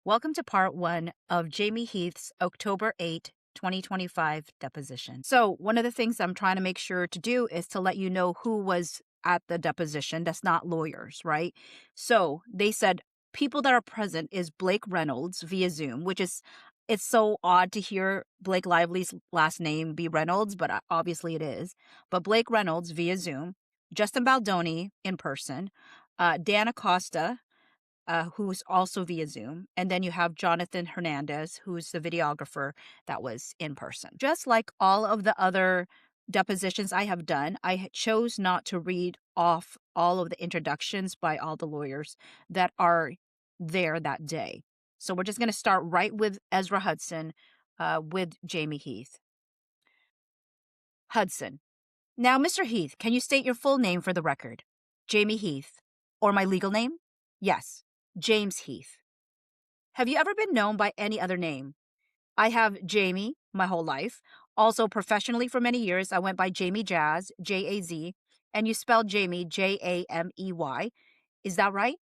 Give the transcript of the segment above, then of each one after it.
Welcome to part one of Jamey Heath's October 8, 2025 deposition. So one of the things I'm trying to make sure to do is to let you know who was at the deposition. That's not lawyers, right? So they said people that are present is Blake Reynolds via Zoom, it's so odd to hear Blake Lively's last name be Reynolds, but obviously it is. But Blake Reynolds via Zoom, Justin Baldoni in person, Dan Acosta, who's also via Zoom. And then you have Jonathan Hernandez, who's the videographer that was in person. Just like all of the other depositions I have done, I chose not to read off all of the introductions by all the lawyers that are there that day. So we're just going to start right with Ezra Hudson with Jamey Heath. Hudson. Now, Mr. Heath, can you state your full name for the record? Jamey Heath. Or my legal name? Yes. James Heath. Have you ever been known by any other name? I have Jamey my whole life. Also, professionally for many years, I went by Jamey Jazz, J-A-Z, and you spelled Jamey, J-A-M-E-Y. Is that right?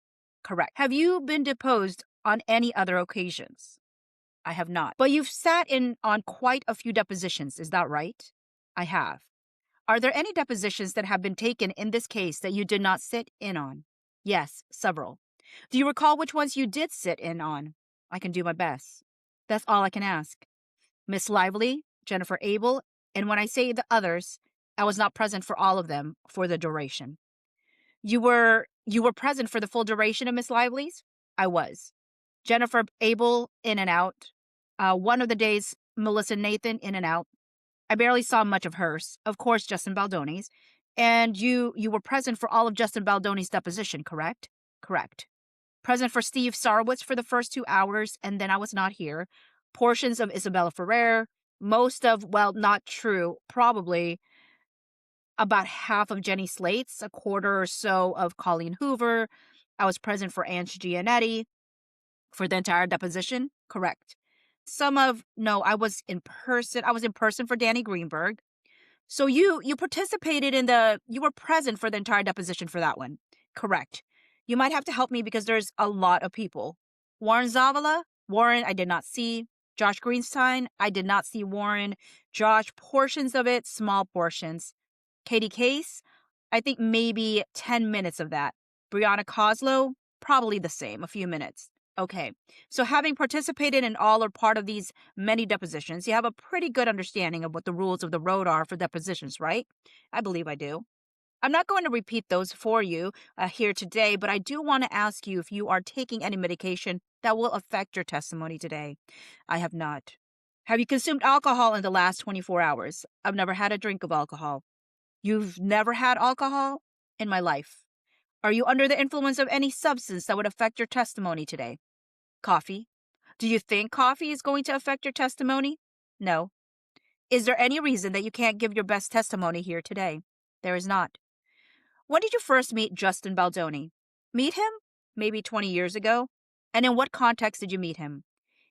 Correct. Have you been deposed on any other occasions? I have not. But you've sat in on quite a few depositions. Is that right? I have. Are there any depositions that have been taken in this case that you did not sit in on? Yes, several. Do you recall which ones you did sit in on? I can do my best. That's all I can ask. Miss Lively, Jennifer Abel, and when I say the others, I was not present for all of them for the duration. You were present for the full duration of Miss Lively's? I was. Jennifer Abel, in and out. One of the days, Melissa Nathan, in and out. I barely saw much of hers. Of course, Justin Baldoni's. And you were present for all of Justin Baldoni's deposition, correct? Correct. Present for Steve Sarowitz for the first 2 hours, and then I was not here. Portions of Isabella Ferrer, most of, well, not true, probably about half of Jenny Slate's, a quarter or so of Colleen Hoover. I was present for Ange Giannetti for the entire deposition, correct. I was in person. I was in person for Danny Greenberg. So you participated you were present for the entire deposition for that one, correct. You might have to help me because there's a lot of people. Warren, I did not see. Josh Greenstein, I did not see Warren. Josh, portions of it, small portions. Katie Case, I think maybe 10 minutes of that. Brianna Coslow, probably the same, a few minutes. Okay, so having participated in all or part of these many depositions, you have a pretty good understanding of what the rules of the road are for depositions, right? I believe I do. I'm not going to repeat those for you here today, but I do want to ask you if you are taking any medication that will affect your testimony today. I have not. Have you consumed alcohol in the last 24 hours? I've never had a drink of alcohol. You've never had alcohol? In my life. Are you under the influence of any substance that would affect your testimony today? Coffee. Do you think coffee is going to affect your testimony? No. Is there any reason that you can't give your best testimony here today? There is not. When did you first meet Justin Baldoni? Meet him? Maybe 20 years ago. And in what context did you meet him?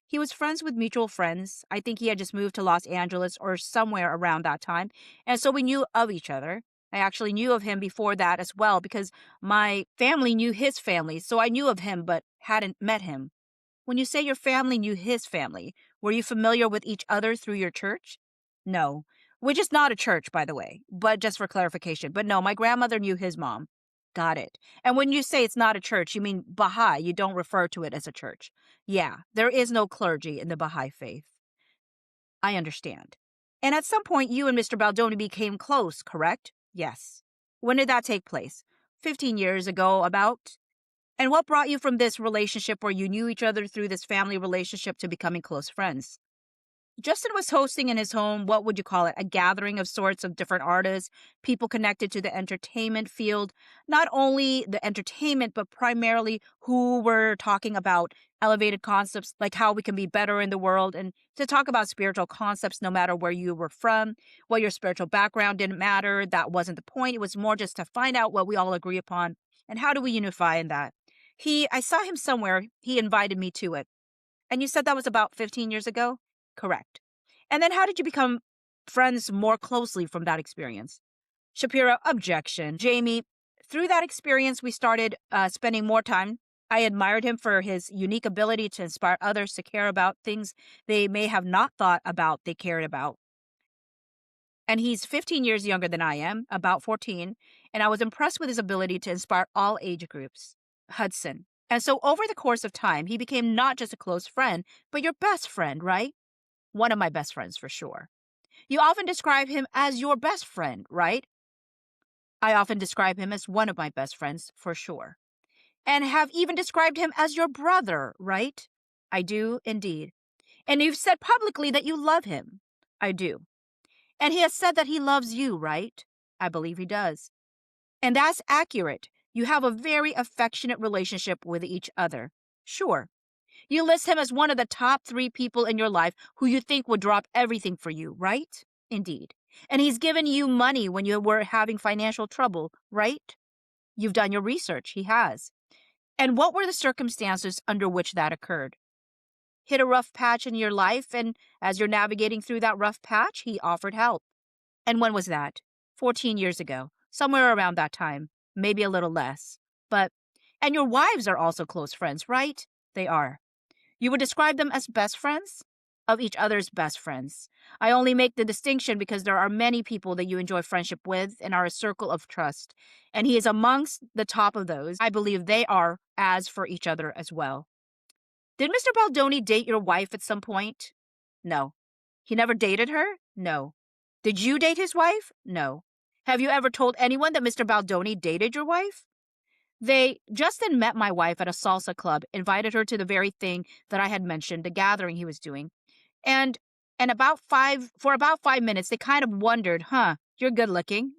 He was friends with mutual friends. I think he had just moved to Los Angeles or somewhere around that time. And so we knew of each other. I actually knew of him before that as well because my family knew his family. So I knew of him but hadn't met him. When you say your family knew his family, were you familiar with each other through your church? No, which is not a church, by the way, but just for clarification. But no, my grandmother knew his mom. Got it. And when you say it's not a church, you mean Baha'i. You don't refer to it as a church. Yeah, there is no clergy in the Baha'i faith. I understand. And at some point, you and Mr. Baldoni became close, correct? Yes. When did that take place? 15 years ago, about. And what brought you from this relationship where you knew each other through this family relationship to becoming close friends? Justin was hosting in his home, what would you call it, a gathering of sorts of different artists, people connected to the entertainment field, not only the entertainment, but primarily who were talking about elevated concepts like how we can be better in the world and to talk about spiritual concepts no matter where you were from, what your spiritual background didn't matter. That wasn't the point. It was more just to find out what we all agree upon and how do we unify in that. I saw him somewhere. He invited me to it. And you said that was about 15 years ago? Correct. And then how did you become friends more closely from that experience? Shapiro, objection. Jamey, through that experience, we started spending more time I admired him for his unique ability to inspire others to care about things they may have not thought about they cared about. And he's 15 years younger than I am, about 14, and I was impressed with his ability to inspire all age groups. Hudson. And so over the course of time, he became not just a close friend, but your best friend, right? One of my best friends for sure. You often describe him as your best friend, right? I often describe him as one of my best friends for sure. And have even described him as your brother, right? I do indeed. And you've said publicly that you love him. I do. And he has said that he loves you, right? I believe he does. And that's accurate. You have a very affectionate relationship with each other. Sure. You list him as one of the top 3 people in your life who you think would drop everything for you, right? Indeed. And he's given you money when you were having financial trouble, right? You've done your research. He has. And what were the circumstances under which that occurred? Hit a rough patch in your life, and as you're navigating through that rough patch, he offered help. And when was that? 14 years ago. Somewhere around that time. Maybe a little less. And your wives are also close friends, right? They are. You would describe them as best friends? Of each other's best friends. I only make the distinction because there are many people that you enjoy friendship with and are a circle of trust. And he is amongst the top of those. I believe they are as for each other as well. Did Mr. Baldoni date your wife at some point? No. He never dated her? No. Did you date his wife? No. Have you ever told anyone that Mr. Baldoni dated your wife? Justin met my wife at a salsa club, invited her to the very thing that I had mentioned, the gathering he was doing. And for about 5 minutes, they kind of wondered, you're good looking,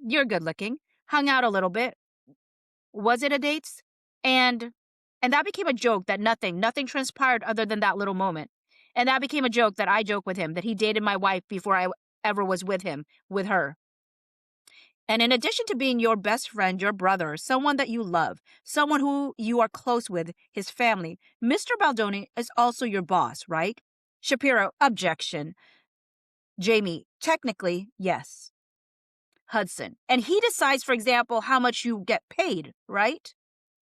hung out a little bit. Was it a date? And that became a joke that nothing transpired other than that little moment. And that became a joke that I joke with him, that he dated my wife before I ever was with her. And in addition to being your best friend, your brother, someone that you love, someone who you are close with, his family, Mr. Baldoni is also your boss, right? Shapiro, objection. Jamey, technically, yes. Hudson, and he decides, for example, how much you get paid, right?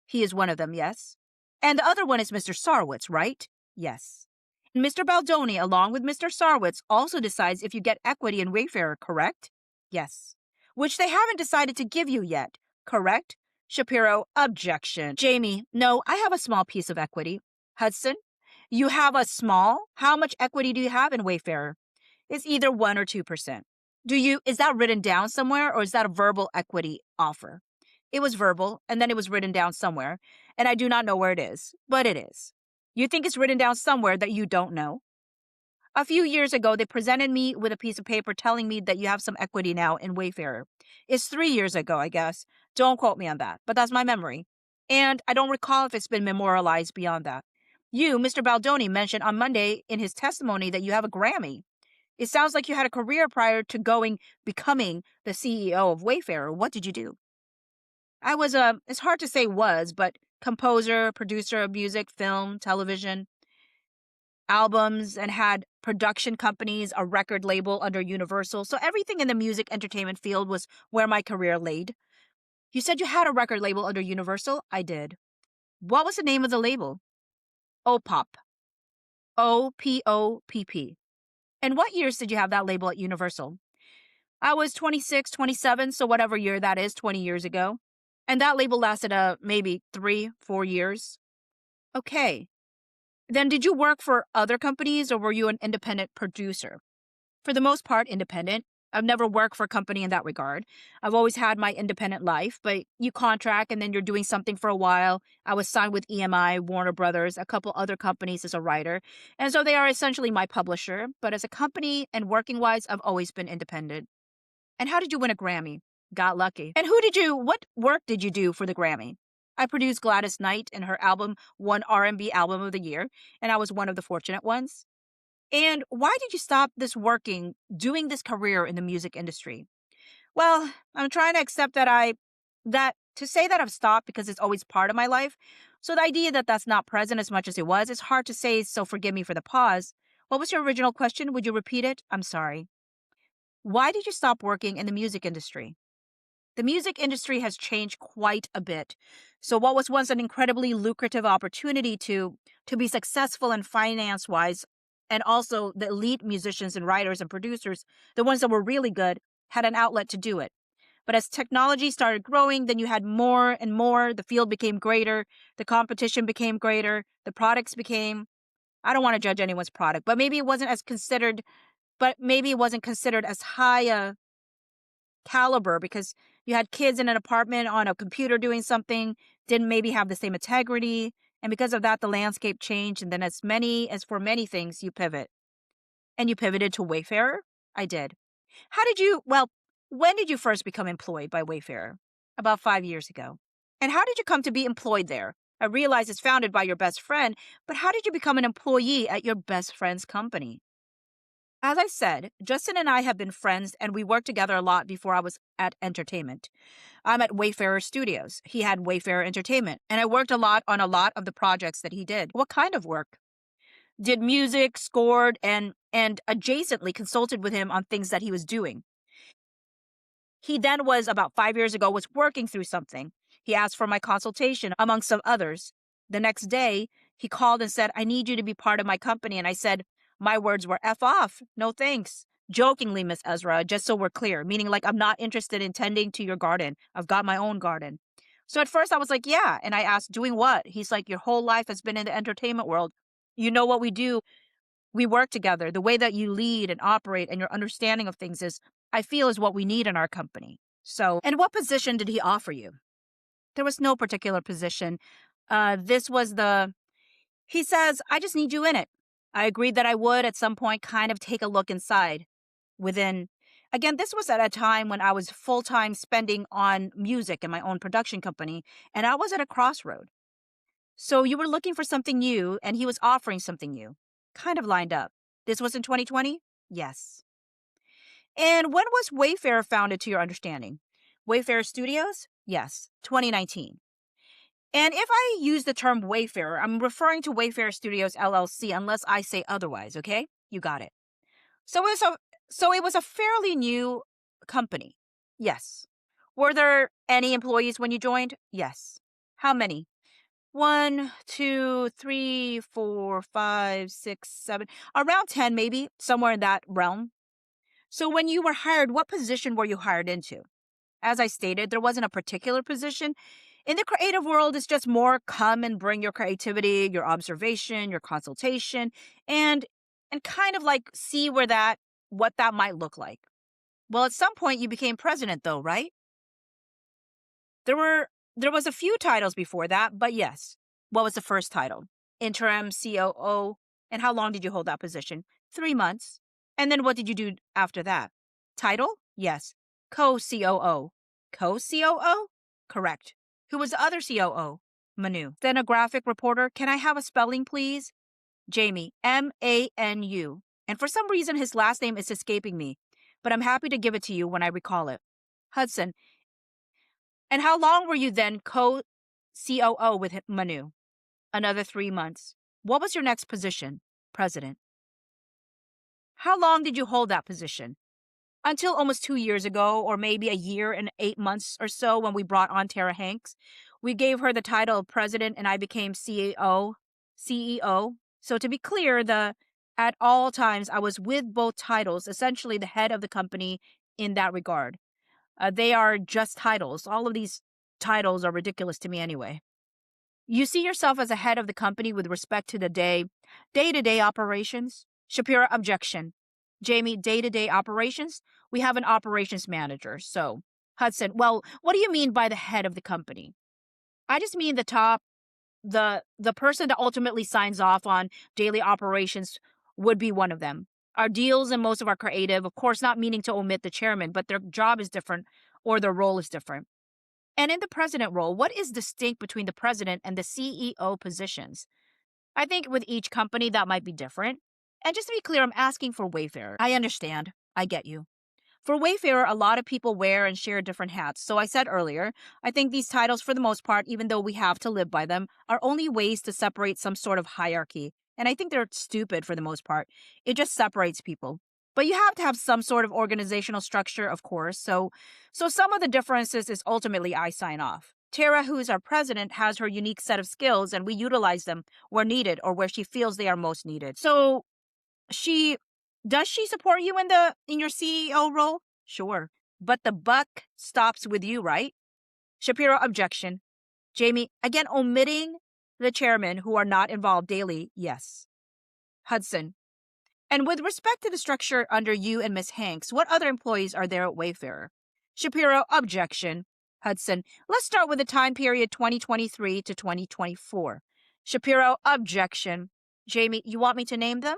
He is one of them, yes. And the other one is Mr. Sarowitz, right? Yes. And Mr. Baldoni, along with Mr. Sarowitz, also decides if you get equity in Wayfarer, correct? Yes. Which they haven't decided to give you yet, correct? Shapiro, objection. Jamey, no, I have a small piece of equity. Hudson, you have a small? How much equity do you have in Wayfarer? It's either 1 or 2%. Is that written down somewhere, or is that a verbal equity offer? It was verbal, and then it was written down somewhere, and I do not know where it is, but it is. You think it's written down somewhere that you don't know? A few years ago, they presented me with a piece of paper telling me that you have some equity now in Wayfarer. It's 3 years ago, I guess. Don't quote me on that, but that's my memory. And I don't recall if it's been memorialized beyond that. You, Mr. Baldoni, mentioned on Monday in his testimony that you have a Grammy. It sounds like you had a career prior to becoming the CEO of Wayfarer. What did you do? I was it's hard to say but composer, producer of music, film, television, albums, and had production companies, a record label under Universal. So everything in the music entertainment field was where my career laid. You said you had a record label under Universal? I did. What was the name of the label? OPOP. OPOPP. And what years did you have that label at Universal? I was 26, 27, so whatever year that is, 20 years ago. And that label lasted maybe 3-4 years. Okay. Then did you work for other companies, or were you an independent producer? For the most part, independent. I've never worked for a company in that regard. I've always had my independent life, but you contract and then you're doing something for a while. I was signed with EMI, Warner Brothers, a couple other companies as a writer. And so they are essentially my publisher. But as a company and working-wise, I've always been independent. And how did you win a Grammy? Got lucky. And what work did you do for the Grammy? I produced Gladys Knight, and her album won R&B Album of the Year, and I was one of the fortunate ones. And why did you stop doing this career in the music industry? Well, I'm trying to accept to say that I've stopped because it's always part of my life. So the idea that that's not present as much as it was, it's hard to say, so forgive me for the pause. What was your original question? Would you repeat it? I'm sorry. Why did you stop working in the music industry? The music industry has changed quite a bit. So what was once an incredibly lucrative opportunity to be successful in finance-wise, and also the elite musicians and writers and producers, the ones that were really good, had an outlet to do it. But as technology started growing, then you had more and more, the field became greater, the competition became greater, the products became, I don't want to judge anyone's product, but maybe it wasn't as considered, but maybe it wasn't considered as high a caliber because you had kids in an apartment on a computer doing something, didn't maybe have the same integrity. And because of that, the landscape changed. And then as for many things, you pivot. And you pivoted to Wayfarer? I did. When did you first become employed by Wayfarer? About 5 years ago. And how did you come to be employed there? I realize it's founded by your best friend, but how did you become an employee at your best friend's company? As I said, Justin and I have been friends and we worked together a lot before I was at entertainment. I'm at Wayfarer Studios. He had Wayfarer Entertainment, and I worked a lot on a lot of the projects that he did. What kind of work? Did music, scored, and adjacently consulted with him on things that he was doing. He then about 5 years ago, was working through something. He asked for my consultation, among some others. The next day, he called and said, I need you to be part of my company. And I said, my words were, F off. No thanks. Jokingly, Miss Ezra, just so we're clear, meaning like I'm not interested in tending to your garden. I've got my own garden. So at first I was like, yeah. And I asked, doing what? He's like, your whole life has been in the entertainment world. You know what we do. We work together. The way that you lead and operate and your understanding of things I feel is what we need in our company. So, and what position did he offer you? There was no particular position. He says, I just need you in it. I agreed that I would at some point kind of take a look inside again, this was at a time when I was full-time spending on music in my own production company, and I was at a crossroad. So you were looking for something new, and he was offering something new. Kind of lined up. This was in 2020? Yes. And when was Wayfarer founded, to your understanding? Wayfarer Studios? Yes, 2019. And if I use the term Wayfarer, I'm referring to Wayfarer Studios LLC unless I say otherwise, okay? You got it. So it was a fairly new company. Yes. Were there any employees when you joined? Yes. How many? 1, 2, 3, 4, 5, 6, 7, around 10 maybe, somewhere in that realm. So when you were hired, what position were you hired into? As I stated, there wasn't a particular position. In the creative world, it's just more come and bring your creativity, your observation, your consultation, and kind of like see what that might look like. Well, at some point you became president though, right? There was a few titles before that, but yes. What was the first title? Interim COO. And how long did you hold that position? 3 months. And then what did you do after that? Title? Yes. Co-COO. Co-COO? Correct. Who was the other COO? Manu. Then a graphic reporter. Can I have a spelling, please? Jamey. Manu. And for some reason, his last name is escaping me, but I'm happy to give it to you when I recall it. Hudson. And how long were you then co-COO with Manu? Another 3 months. What was your next position? President. How long did you hold that position? Until almost 2 years ago, or maybe a year and 8 months or so, when we brought on Tara Hanks. We gave her the title of president and I became CEO. So to be clear, at all times I was with both titles, essentially the head of the company in that regard. They are just titles. All of these titles are ridiculous to me anyway. You see yourself as a head of the company with respect to the day-to-day operations? Shapira, objection. Jamey, day-to-day operations? We have an operations manager. So, Hudson, well, what do you mean by the head of the company? I just mean the person that ultimately signs off on daily operations would be one of them. Our deals and most of our creative, of course, not meaning to omit the chairman, but their job is different or their role is different. And in the president role, what is distinct between the president and the CEO positions? I think with each company that might be different. And just to be clear, I'm asking for Wayfarer. I understand. I get you. For Wayfarer, a lot of people wear and share different hats. So I said earlier, I think these titles, for the most part, even though we have to live by them, are only ways to separate some sort of hierarchy. And I think they're stupid for the most part. It just separates people. But you have to have some sort of organizational structure, of course. So some of the differences is ultimately I sign off. Tara, who is our president, has her unique set of skills, and we utilize them where needed or where she feels they are most needed. So does she support you in your CEO role? Sure. But the buck stops with you, right? Shapiro, objection. Jamey, again, omitting the chairmen who are not involved daily, yes. Hudson, and with respect to the structure under you and Miss Hanks, what other employees are there at Wayfarer? Shapiro, objection. Hudson, let's start with the time period 2023 to 2024. Shapiro, objection. Jamey, you want me to name them?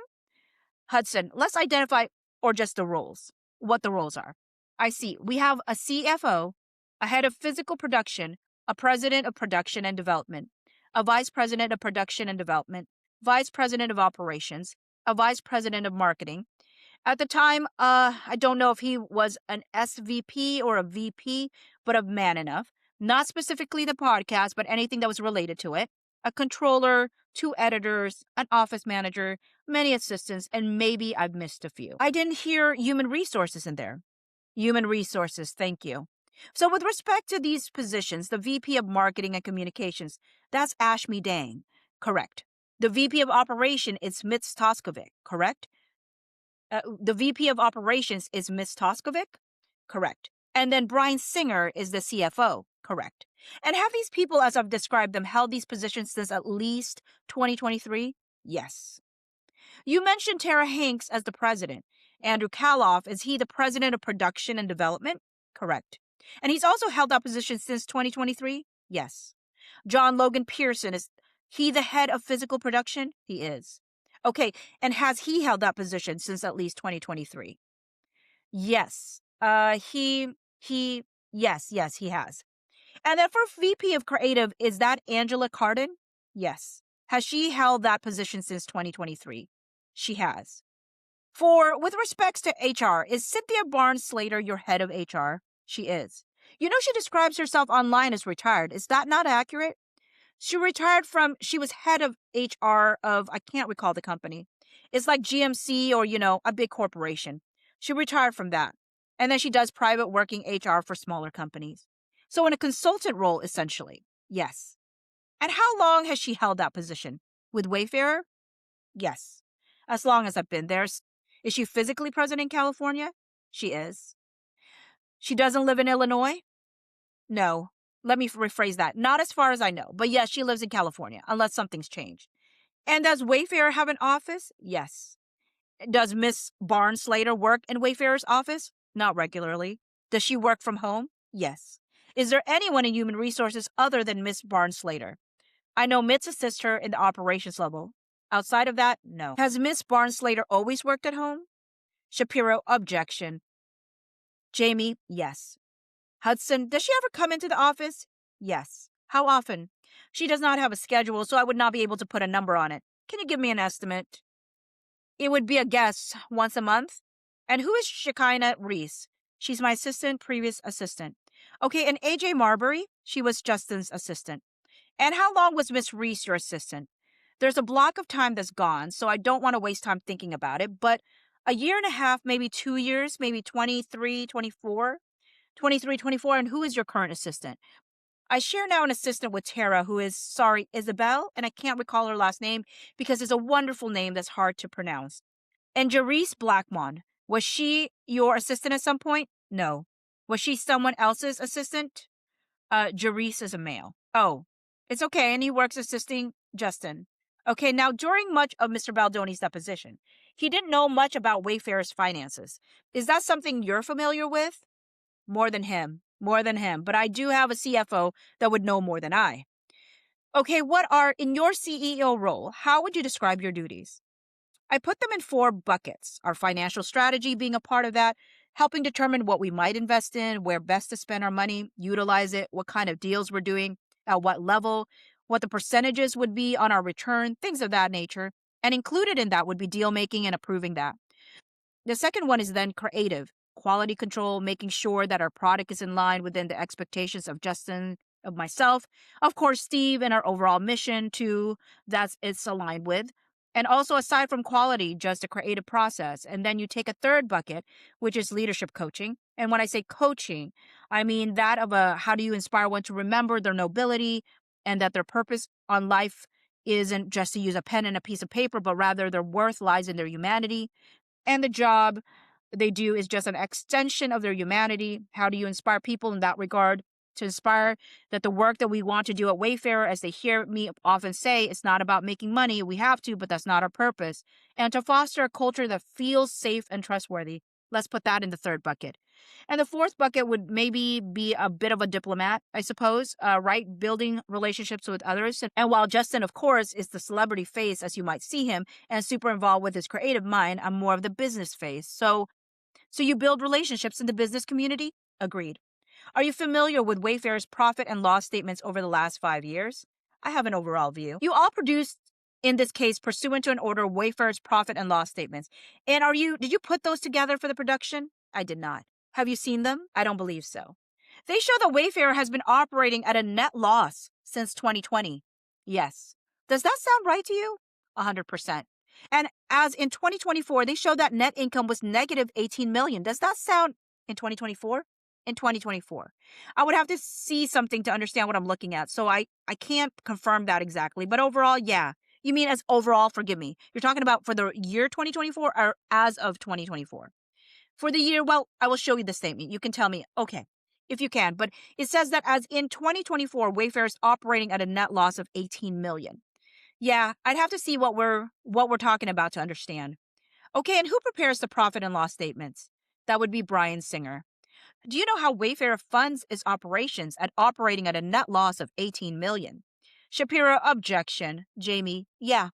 Hudson, let's identify, or just the roles, what the roles are. I see. We have a CFO, a head of physical production, a president of production and development, a vice president of production and development, vice president of operations, a vice president of marketing. At the time, I don't know if he was an SVP or a VP, but of Man Enough. Not specifically the podcast, but anything that was related to it. A controller, 2 editors, an office manager, many assistants, and maybe I've missed a few. I didn't hear human resources in there. Human resources, thank you. So with respect to these positions, the VP of Marketing and Communications, that's Ashmi Dang, correct. The VP of Operation is Mitz Toskovic, correct? The VP of Operations is Ms. Toskovic, correct. And then Brian Singer is the CFO, correct. And have these people, as I've described them, held these positions since at least 2023? Yes. You mentioned Tara Hanks as the president. Andrew Kaloff, is he the president of production and development? Correct. And he's also held that position since 2023? Yes. John Logan Pearson, is he the head of physical production? He is. Okay, and has he held that position since at least 2023? Yes. Yes, he has. And then for VP of Creative, is that Angela Carden? Yes. Has she held that position since 2023? She has. With respects to HR, is Cynthia Barnes Slater your head of HR? She is. You know, she describes herself online as retired. Is that not accurate? She was head of HR of, I can't recall the company. It's like GMC or, a big corporation. She retired from that. And then she does private working HR for smaller companies. So in a consultant role, essentially. Yes. And how long has she held that position? With Wayfarer? Yes. As long as I've been there. Is she physically present in California? She is. She doesn't live in Illinois? No. Let me rephrase that. Not as far as I know. But yes, she lives in California, unless something's changed. And does Wayfarer have an office? Yes. Does Miss Barnes Slater work in Wayfarer's office? Not regularly. Does she work from home? Yes. Is there anyone in human resources other than Miss Barnes Slater? I know Mitz assists her in the operations level. Outside of that, no. Has Miss Barnes Slater always worked at home? Shapiro, objection. Jamey, yes. Hudson, does she ever come into the office? Yes. How often? She does not have a schedule, so I would not be able to put a number on it. Can you give me an estimate? It would be a guess, once a month. And who is Shekinah Reese? She's my previous assistant. Okay, and AJ Marbury? She was Justin's assistant. And how long was Miss Reese your assistant? There's a block of time that's gone, so I don't want to waste time thinking about it, but a year and a half, maybe 2 years, maybe 23, 24. 23, 24, and who is your current assistant? I share now an assistant with Tara, who is, Isabel, and I can't recall her last name because it's a wonderful name that's hard to pronounce. And Jerice Blackmon, was she your assistant at some point? No. Was she someone else's assistant? Jerice is a male. Oh, it's okay, and he works assisting Justin. Okay, now during much of Mr. Baldoni's deposition, he didn't know much about Wayfarer's finances. Is that something you're familiar with? More than him, but I do have a CFO that would know more than I. Okay, in your CEO role, how would you describe your duties? I put them in 4 buckets, our financial strategy being a part of that, helping determine what we might invest in, where best to spend our money, utilize it, what kind of deals we're doing, at what level, what the percentages would be on our return, things of that nature. And included in that would be deal making and approving that. The second one is then creative. Quality control, making sure that our product is in line within the expectations of Justin, of myself, of course, Steve, and our overall mission too, that it's aligned with. And also, aside from quality, just a creative process. And then you take a third bucket, which is leadership coaching. And when I say coaching, I mean that of a how do you inspire one to remember their nobility and that their purpose on life isn't just to use a pen and a piece of paper, but rather their worth lies in their humanity. And the job they do is just an extension of their humanity. How do you inspire people in that regard? To inspire that the work that we want to do at Wayfarer, as they hear me often say, it's not about making money. We have to, but that's not our purpose. And to foster a culture that feels safe and trustworthy. Let's put that in the third bucket. And the fourth bucket would maybe be a bit of a diplomat, I suppose, right? Building relationships with others. And while Justin, of course, is the celebrity face, as you might see him, and super involved with his creative mind, I'm more of the business face. So you build relationships in the business community? Agreed. Are you familiar with Wayfair's profit and loss statements over the last 5 years? I have an overall view. You all produced, in this case, pursuant to an order, Wayfair's profit and loss statements. And did you put those together for the production? I did not. Have you seen them? I don't believe so. They show that Wayfair has been operating at a net loss since 2020. Yes. Does that sound right to you? 100%. And as in 2024, they show that net income was negative 18 million. Does that sound in 2024? In 2024. I would have to see something to understand what I'm looking at. So I can't confirm that exactly. But overall, yeah. You mean as overall, forgive me. You're talking about for the year 2024 or as of 2024? For the year, well, I will show you the statement. You can tell me, okay, if you can. But it says that as in 2024, Wayfair is operating at a net loss of 18 million. Yeah, I'd have to see what we're talking about to understand. Okay, and who prepares the profit and loss statements? That would be Brian Singer. Do you know how Wayfair funds its operations at operating at a net loss of 18 million? Shapiro, objection. Jamey, yeah.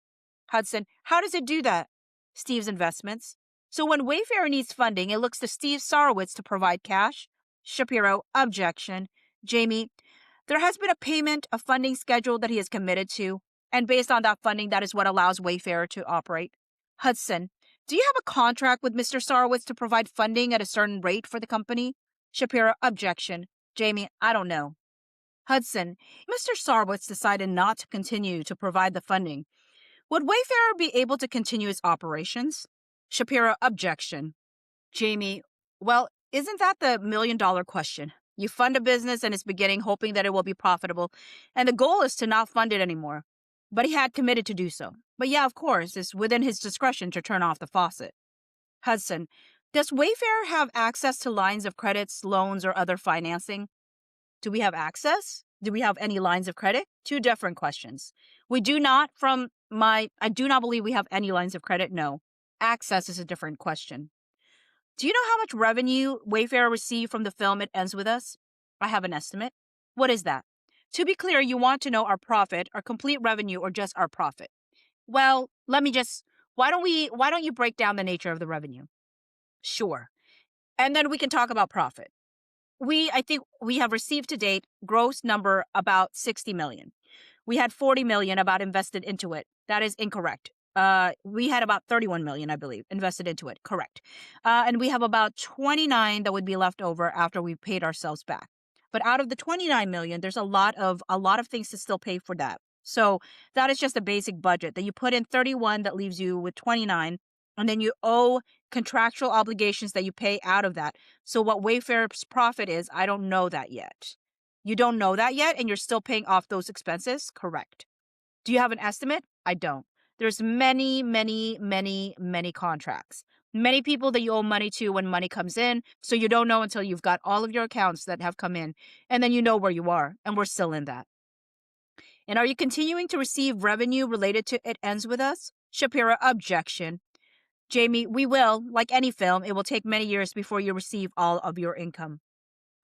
Hudson, how does it do that? Steve's investments. So when Wayfair needs funding, it looks to Steve Sarowitz to provide cash. Shapiro, objection. Jamey, there has been a payment, a funding schedule that he is committed to, and based on that funding, that is what allows Wayfair to operate. Hudson, do you have a contract with Mr. Sarowitz to provide funding at a certain rate for the company? Shapiro, objection. Jamey, I don't know. Hudson, Mr. Sarowitz decided not to continue to provide the funding. Would Wayfarer be able to continue its operations? Shapiro, objection. Jamey, well, isn't that the million-dollar question? You fund a business in its beginning hoping that it will be profitable, and the goal is to not fund it anymore. But he had committed to do so. But yeah, of course, it's within his discretion to turn off the faucet. Hudson, does Wayfarer have access to lines of credits, loans, or other financing? Do we have access? Do we have any lines of credit? Two different questions. We do not I do not believe we have any lines of credit. No. Access is a different question. Do you know how much revenue Wayfarer received from the film It Ends With Us? I have an estimate. What is that? To be clear, you want to know our profit, our complete revenue, or just our profit? Well, why don't you break down the nature of the revenue? Sure. And then we can talk about profit. I think we have received to date gross number about 60 million. We had 40 million about invested into it. That is incorrect. We had about 31 million, I believe, invested into it. Correct. And we have about 29 that would be left over after we paid ourselves back. But out of the 29 million, there's a lot of things to still pay for that. So that is just a basic budget that you put in 31 that leaves you with 29. And then you owe contractual obligations that you pay out of that. So what Wayfair's profit is, I don't know that yet. You don't know that yet, and you're still paying off those expenses? Correct. Do you have an estimate? I don't. There's many, many, many, many contracts. Many people that you owe money to when money comes in, so you don't know until you've got all of your accounts that have come in, and then you know where you are, and we're still in that. And are you continuing to receive revenue related to It Ends With Us? Shapiro, objection. Jamey, we will. Like any film, it will take many years before you receive all of your income.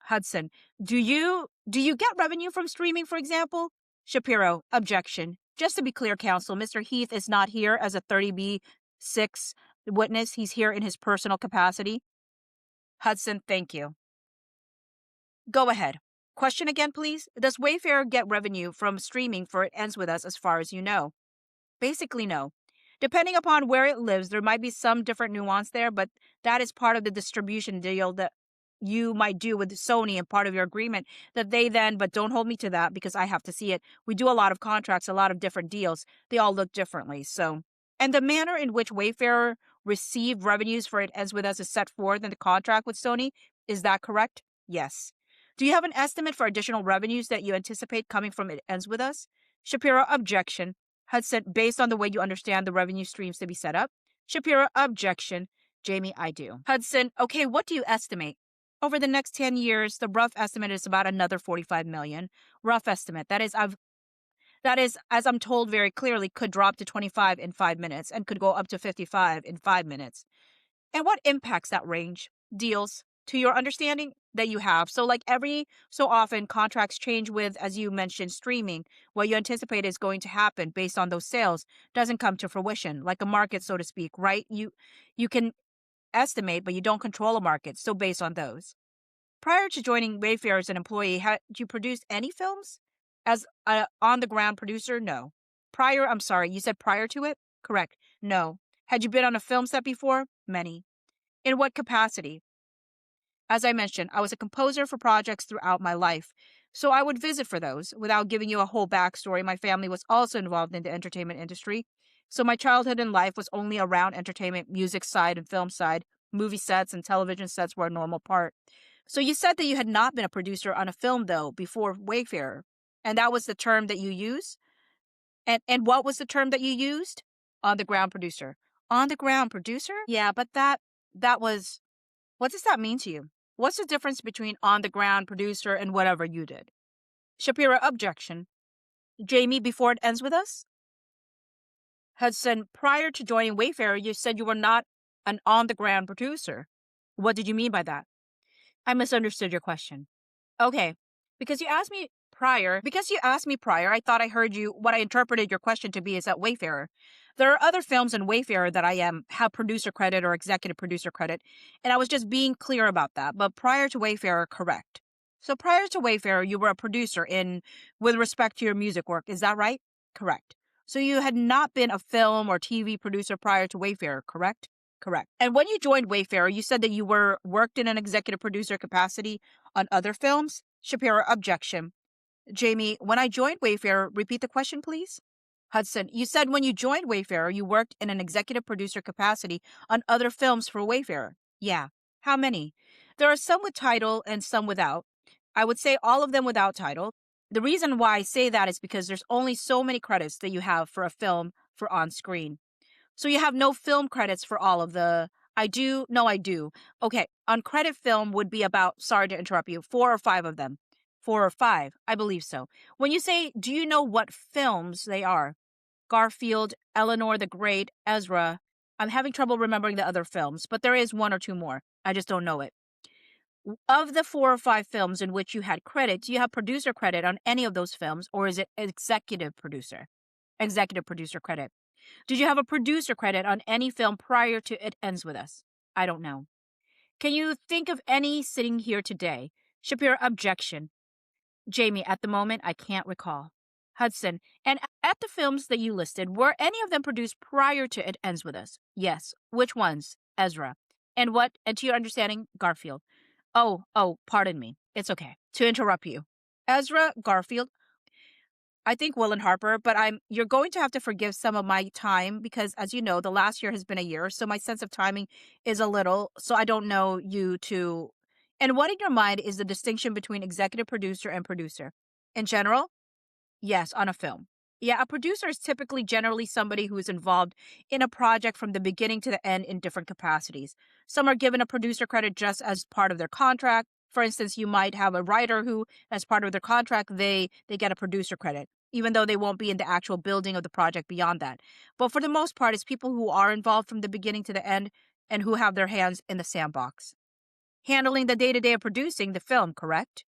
Hudson, do you get revenue from streaming, for example? Shapiro, objection. Just to be clear, counsel, Mr. Heath is not here as a 30B6 witness. He's here in his personal capacity. Hudson, thank you. Go ahead. Question again, please. Does Wayfarer get revenue from streaming for It Ends With Us as far as you know? Basically, no. Depending upon where it lives, there might be some different nuance there, but that is part of the distribution deal that you might do with Sony and part of your agreement that they then, but don't hold me to that because I have to see it. We do a lot of contracts, a lot of different deals. They all look differently. So And the manner in which Wayfarer received revenues for It Ends With Us is set forth in the contract with Sony. Is that correct? Yes. Do you have an estimate for additional revenues that you anticipate coming from It Ends With Us? Shapiro, objection. Hudson, based on the way you understand the revenue streams to be set up. Shapiro, objection. Jamey, I do. Hudson, okay, what do you estimate? Over the next 10 years, the rough estimate is about another 45 million. Rough estimate. That is, as I'm told very clearly, could drop to 25 in 5 minutes and could go up to 55 in 5 minutes. And what impacts that range? Deals, to your understanding, that you have. So like every so often, contracts change with, as you mentioned, streaming. What you anticipate is going to happen based on those sales doesn't come to fruition, like a market, so to speak, right? You can estimate, but you don't control a market. So based on those. Prior to joining Wayfarer as an employee, had you produced any films? As a on-the-ground producer? No. I'm sorry, you said prior to it? Correct. No. Had you been on a film set before? Many. In what capacity? As I mentioned, I was a composer for projects throughout my life, so I would visit for those. Without giving you a whole backstory, my family was also involved in the entertainment industry, so my childhood and life was only around entertainment, music side and film side. Movie sets and television sets were a normal part. So you said that you had not been a producer on a film, though, before Wayfarer, and that was the term that you use? And what was the term that you used? On the ground producer. On the ground producer? Yeah, but that was, what does that mean to you? What's the difference between on the ground producer and whatever you did? Shapiro, objection. Jamey, before It Ends With Us? Hudson, prior to joining Wayfarer, you said you were not an on the ground producer. What did you mean by that? I misunderstood your question. Okay, because you asked me prior, I thought I heard you. What I interpreted your question to be is that Wayfarer. There are other films in Wayfarer that I have producer credit or executive producer credit, and I was just being clear about that. But prior to Wayfarer, correct. So prior to Wayfarer, you were a producer with respect to your music work. Is that right? Correct. So you had not been a film or TV producer prior to Wayfarer, correct? Correct. And when you joined Wayfarer, you said that you worked in an executive producer capacity on other films? Shapiro, objection. Jamey, when I joined Wayfarer, repeat the question, please. Hudson, you said when you joined Wayfarer, you worked in an executive producer capacity on other films for Wayfarer. Yeah. How many? There are some with title and some without. I would say all of them without title. The reason why I say that is because there's only so many credits that you have for a film for on screen. So you have no film credits for all of the. I do. No, I do. Okay. On credit film would be about, sorry to interrupt you, 4 or 5 of them. 4 or 5. I believe so. When you say, do you know what films they are? Garfield, Eleanor the Great, Ezra. I'm having trouble remembering the other films, but there is 1 or 2 more. I just don't know it. Of the 4 or 5 films in which you had credit, do you have producer credit on any of those films, or is it executive producer? Executive producer credit. Did you have a producer credit on any film prior to It Ends With Us? I don't know. Can you think of any sitting here today? Shapiro, objection. Jamey, at the moment, I can't recall. Hudson, and at the films that you listed, were any of them produced prior to It Ends With Us? Yes. Which ones? Ezra. And to your understanding, Garfield. Oh, pardon me. It's okay to interrupt you. Ezra, Garfield, I think Will and Harper, but you're going to have to forgive some of my time because, as you know, the last year has been a year, so my sense of timing is a little, so I don't know you to. And what in your mind is the distinction between executive producer and producer? In general? Yes, on a film. Yeah, a producer is typically generally somebody who is involved in a project from the beginning to the end in different capacities. Some are given a producer credit just as part of their contract. For instance, you might have a writer who, as part of their contract, they get a producer credit, even though they won't be in the actual building of the project beyond that. But for the most part, it's people who are involved from the beginning to the end and who have their hands in the sandbox. Handling the day-to-day of producing the film, correct?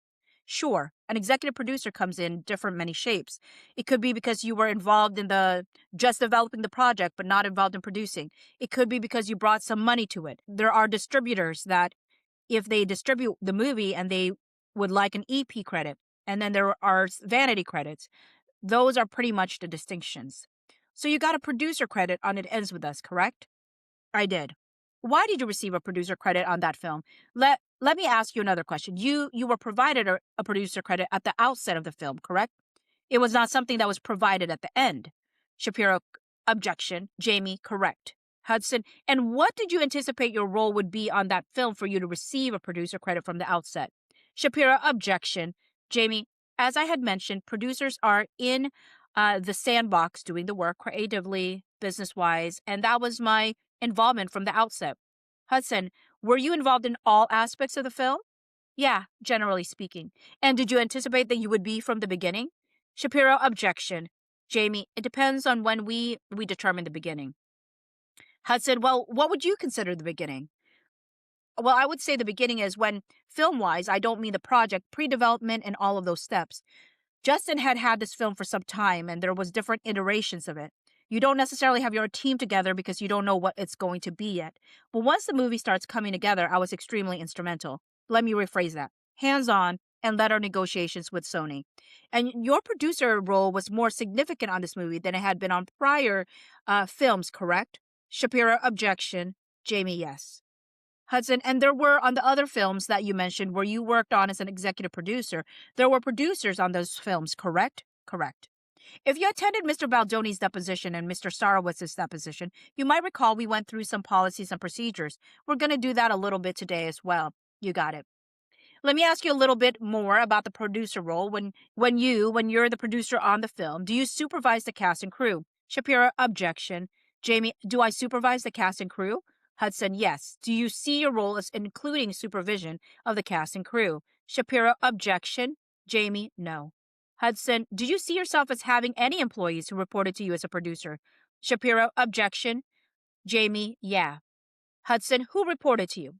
Sure, an executive producer comes in different many shapes. It could be because you were involved in just developing the project but not involved in producing. It could be because you brought some money to it. There are distributors that if they distribute the movie and they would like an EP credit, and then there are vanity credits. Those are pretty much the distinctions. So you got a producer credit on It Ends With Us, correct? I did. Why did you receive a producer credit on that film? Let me ask you another question. You were provided a producer credit at the outset of the film, correct? It was not something that was provided at the end. Shapiro, Objection. Jamey, correct. Hudson, and what did you anticipate your role would be on that film for you to receive a producer credit from the outset? Shapiro, objection. Jamey, as I had mentioned, producers are in the sandbox doing the work creatively, business-wise, and that was my involvement from the outset. Hudson, were you involved in all aspects of the film? Yeah, generally speaking. And did you anticipate that you would be from the beginning? Shapiro, objection. Jamey, it depends on when we determine the beginning. Hudson, well, what would you consider the beginning? Well, I would say the beginning is when, film-wise, I don't mean the project, pre-development and all of those steps. Justin had this film for some time, and there was different iterations of it. You don't necessarily have your team together because you don't know what it's going to be yet. But once the movie starts coming together, I was extremely instrumental. Let me rephrase that. Hands-on and led our negotiations with Sony. And your producer role was more significant on this movie than it had been on prior films, correct? Shapiro, objection. Jamey, yes. Hudson, and there were on the other films that you mentioned where you worked on as an executive producer, there were producers on those films, correct? Correct. If you attended Mr. Baldoni's deposition and Mr. Sarowitz's deposition, you might recall we went through some policies and procedures. We're going to do that a little bit today as well. You got it. Let me ask you a little bit more about the producer role. When you're the producer on the film, do you supervise the cast and crew? Shapiro, objection. Jamey, do I supervise the cast and crew? Hudson, yes. Do you see your role as including supervision of the cast and crew? Shapiro, objection. Jamey, no. Hudson, do you see yourself as having any employees who reported to you as a producer? Shapiro, objection. Jamey, yeah. Hudson, who reported to you?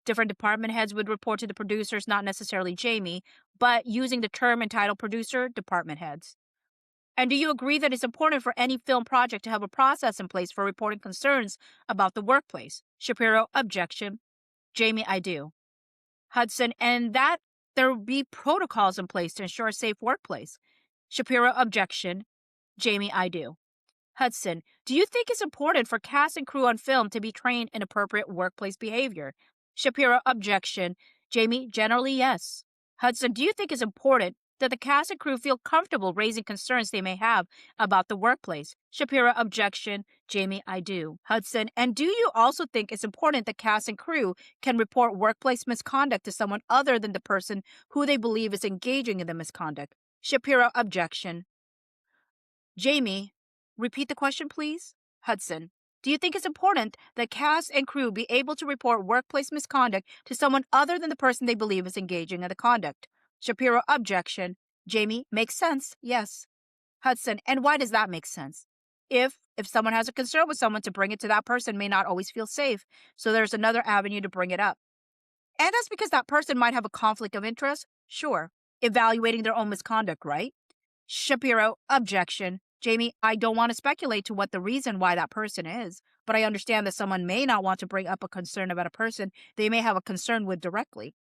Different department heads would report to the producers, not necessarily Jamey, but using the term and title producer, department heads. And do you agree that it's important for any film project to have a process in place for reporting concerns about the workplace? Shapiro, objection. Jamey, I do. Hudson, and that there will be protocols in place to ensure a safe workplace. Shapiro, objection. Jamey, I do. Hudson, do you think it's important for cast and crew on film to be trained in appropriate workplace behavior? Shapiro, objection. Jamey, generally, yes. Hudson, do you think it's important that the cast and crew feel comfortable raising concerns they may have about the workplace? Shapiro, objection. Jamey, I do. Hudson, and do you also think it's important that cast and crew can report workplace misconduct to someone other than the person who they believe is engaging in the misconduct? Shapiro, objection. Jamey, repeat the question, please. Hudson, do you think it's important that cast and crew be able to report workplace misconduct to someone other than the person they believe is engaging in the conduct? Shapiro, objection. Jamey, makes sense, yes. Hudson, and why does that make sense? If someone has a concern with someone, to bring it to that person may not always feel safe, so there's another avenue to bring it up. And that's because that person might have a conflict of interest? Sure. Evaluating their own misconduct, right? Shapiro, objection. Jamey, I don't want to speculate to what the reason why that person is, but I understand that someone may not want to bring up a concern about a person they may have a concern with directly.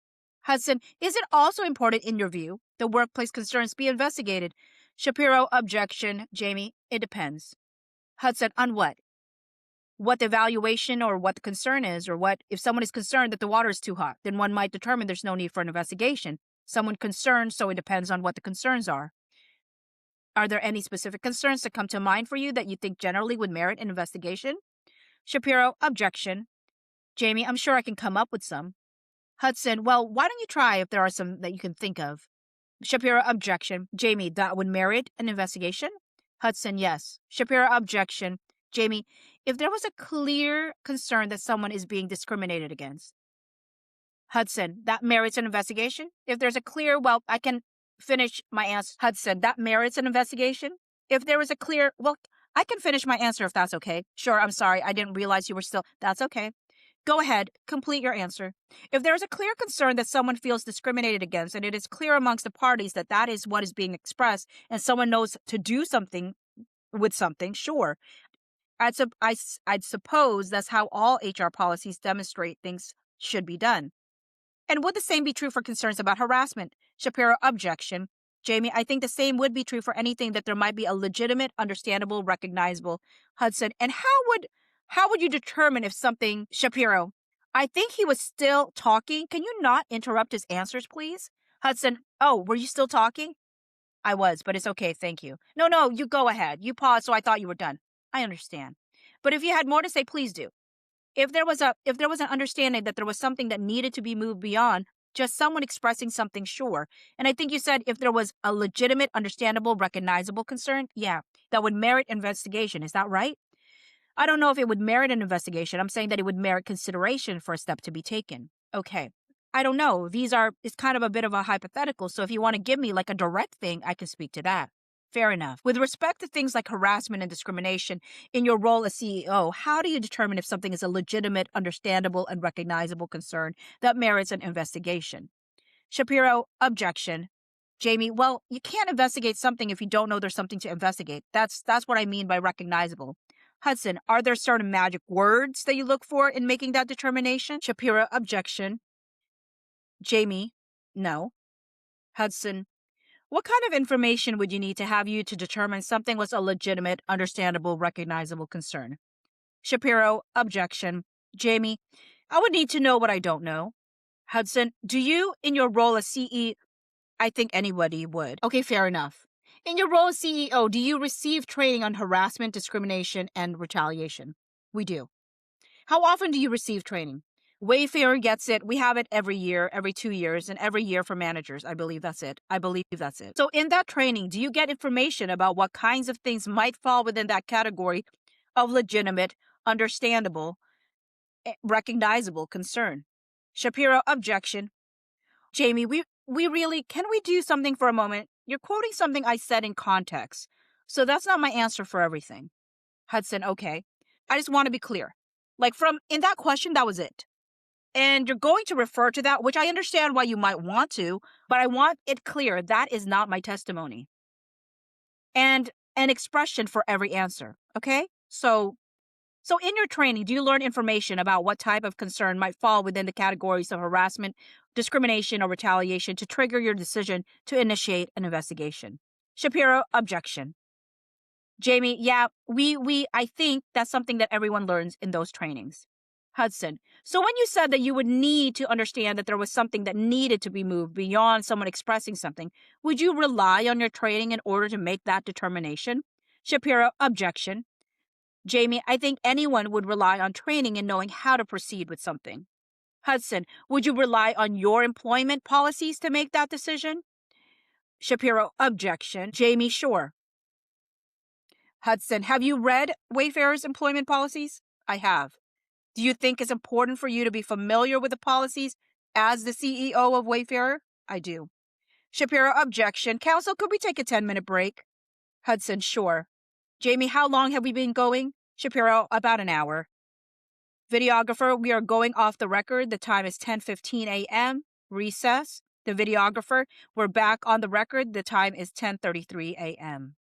Hudson, is it also important in your view that workplace concerns be investigated? Shapiro, objection. Jamey, it depends. Hudson, on what? What the evaluation or what the concern is, or what if someone is concerned that the water is too hot, then one might determine there's no need for an investigation. Someone concerned, so it depends on what the concerns are. Are there any specific concerns that come to mind for you that you think generally would merit an investigation? Shapiro, objection. Jamey, I'm sure I can come up with some. Hudson, well, why don't you try if there are some that you can think of? Shapiro, objection. Jamey, that would merit an investigation? Hudson, yes. Shapiro, objection. Jamey, if there was a clear concern that someone is being discriminated against. Hudson, that merits an investigation? If there's a clear, well, I can finish my answer. Hudson, that merits an investigation? If there was a clear, well, I can finish my answer if that's okay. Sure, I'm sorry. I didn't realize you were still, that's okay. Go ahead, complete your answer. If there is a clear concern that someone feels discriminated against, and it is clear amongst the parties that that is what is being expressed, and someone knows to do something with something, sure. I'd suppose that's how all HR policies demonstrate things should be done. And would the same be true for concerns about harassment? Shapiro, objection. Jamey, I think the same would be true for anything that there might be a legitimate, understandable, recognizable. Hudson, and how would you determine if something... Shapiro, I think he was still talking. Can you not interrupt his answers, please? Hudson, oh, were you still talking? I was, but it's okay, thank you. No, you go ahead. You paused, so I thought you were done. I understand. But if you had more to say, please do. If there was an understanding that there was something that needed to be moved beyond just someone expressing something, sure. And I think you said if there was a legitimate, understandable, recognizable concern, yeah, that would merit investigation. Is that right? I don't know if it would merit an investigation. I'm saying that it would merit consideration for a step to be taken. Okay. I don't know. It's kind of a bit of a hypothetical. So if you want to give me like a direct thing, I can speak to that. Fair enough. With respect to things like harassment and discrimination in your role as CEO, how do you determine if something is a legitimate, understandable, and recognizable concern that merits an investigation? Shapiro, objection. Jamey, well, you can't investigate something if you don't know there's something to investigate. That's what I mean by recognizable. Hudson, are there certain magic words that you look for in making that determination? Shapiro, objection. Jamey, no. Hudson, what kind of information would you need to have you to determine something was a legitimate, understandable, recognizable concern? Shapiro, objection. Jamey, I would need to know what I don't know. Hudson, do you, in your role as CEO, I think anybody would. Okay, fair enough. In your role as CEO, do you receive training on harassment, discrimination, and retaliation? We do. How often do you receive training? Wayfarer gets it. We have it every year, every 2 years, and every year for managers. I believe that's it. So in that training, do you get information about what kinds of things might fall within that category of legitimate, understandable, recognizable concern? Shapiro, objection. Jamey, we really, can we do something for a moment? You're quoting something I said in context. So that's not my answer for everything. Hudson, okay. I just want to be clear. Like in that question, that was it. And you're going to refer to that, which I understand why you might want to, but I want it clear that is not my testimony. And an expression for every answer, okay? So in your training, do you learn information about what type of concern might fall within the categories of harassment, discrimination, or retaliation to trigger your decision to initiate an investigation? Shapiro, objection. Jamey, yeah, I think that's something that everyone learns in those trainings. Hudson, so when you said that you would need to understand that there was something that needed to be moved beyond someone expressing something, would you rely on your training in order to make that determination? Shapiro, objection. Jamey, I think anyone would rely on training in knowing how to proceed with something. Hudson, would you rely on your employment policies to make that decision? Shapiro, objection. Jamey, sure. Hudson, have you read Wayfarer's employment policies? I have. Do you think it's important for you to be familiar with the policies as the CEO of Wayfarer? I do. Shapiro, objection. Counsel, could we take a 10-minute break? Hudson, sure. Jamey, how long have we been going? Shapiro, about an hour. Videographer, we are going off the record. The time is 10:15 a.m. Recess. The videographer, we're back on the record. The time is 10:33 a.m.